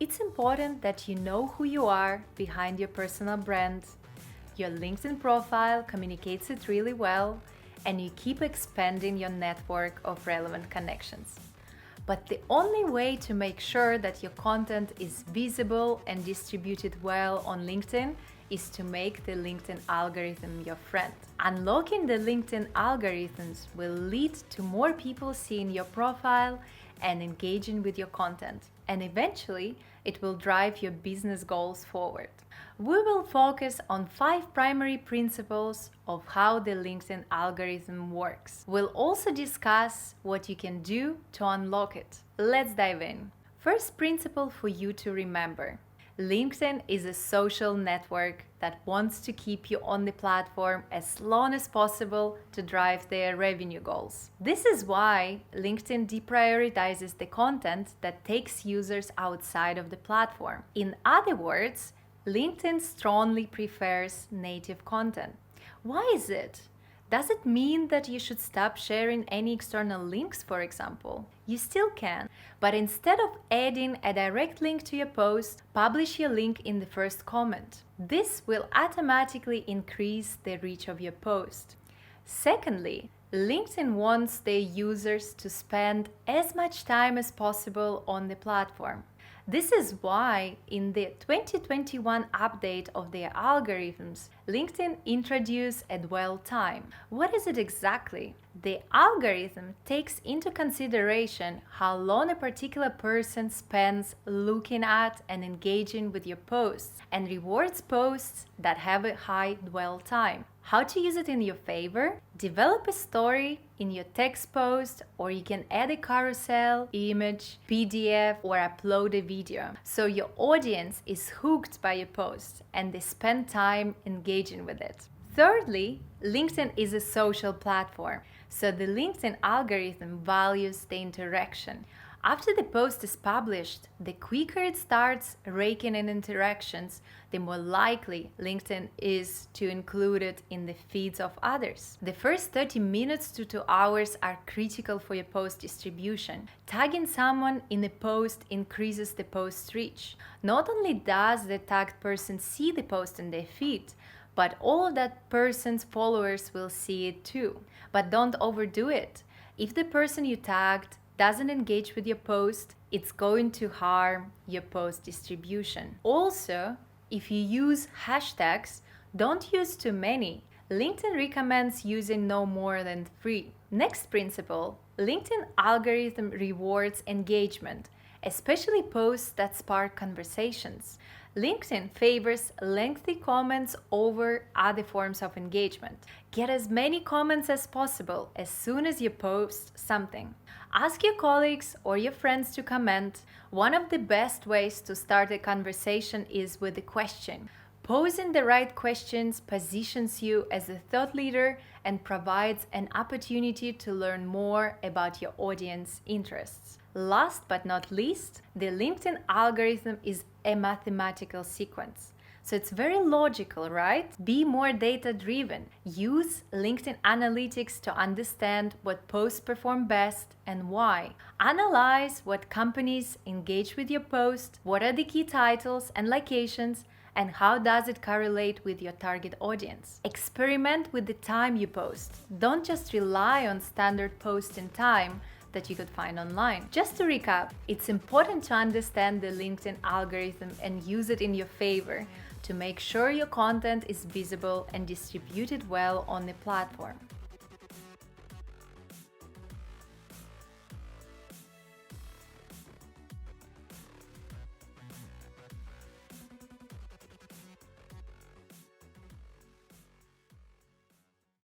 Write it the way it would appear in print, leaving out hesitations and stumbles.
It's important that you know who you are behind your personal brand. Your LinkedIn profile communicates it really well, and you keep expanding your network of relevant connections. But the only way to make sure that your content is visible and distributed well on LinkedIn is to make the LinkedIn algorithm your friend. Unlocking the LinkedIn algorithms will lead to more people seeing your profile and engaging with your content. And eventually, it will drive your business goals forward. We will focus on 5 primary principles of how the LinkedIn algorithm works. We'll also discuss what you can do to unlock it. Let's dive in. First principle for you to remember. LinkedIn is a social network that wants to keep you on the platform as long as possible to drive their revenue goals. This is why LinkedIn deprioritizes the content that takes users outside of the platform. In other words, LinkedIn strongly prefers native content. Why is it? Does it mean that you should stop sharing any external links, for example? You still can, but instead of adding a direct link to your post, publish your link in the first comment. This will automatically increase the reach of your post. Secondly, LinkedIn wants their users to spend as much time as possible on the platform. This is why in the 2021 update of their algorithms, LinkedIn introduced a dwell time. What is it exactly? The algorithm takes into consideration how long a particular person spends looking at and engaging with your posts and rewards posts that have a high dwell time. How to use it in your favor? Develop a story in your text post, or you can add a carousel, image, PDF, or upload a video. So your audience is hooked by your post and they spend time engaging with it. Thirdly, LinkedIn is a social platform, so the LinkedIn algorithm values the interaction. After the post is published, the quicker it starts raking in interactions, the more likely LinkedIn is to include it in the feeds of others. The first 30 minutes to 2 hours are critical for your post distribution. Tagging someone in a post increases the post's reach. Not only does the tagged person see the post in their feed, but all of that person's followers will see it too. But don't overdo it. If the person you tagged doesn't engage with your post, it's going to harm your post distribution. Also, if you use hashtags, don't use too many. LinkedIn recommends using no more than 3. Next principle, LinkedIn algorithm rewards engagement, especially posts that spark conversations. LinkedIn favors lengthy comments over other forms of engagement. Get as many comments as possible as soon as you post something. Ask your colleagues or your friends to comment. One of the best ways to start a conversation is with a question. Posing the right questions positions you as a thought leader and provides an opportunity to learn more about your audience interests. Last but not least, the LinkedIn algorithm is a mathematical sequence. So it's very logical, right? Be more data-driven. Use LinkedIn Analytics to understand what posts perform best and why. Analyze what companies engage with your post, what are the key titles and locations, and how does it correlate with your target audience. Experiment with the time you post. Don't just rely on standard posting time that you could find online. Just to recap, it's important to understand the LinkedIn algorithm and use it in your favor to make sure your content is visible and distributed well on the platform.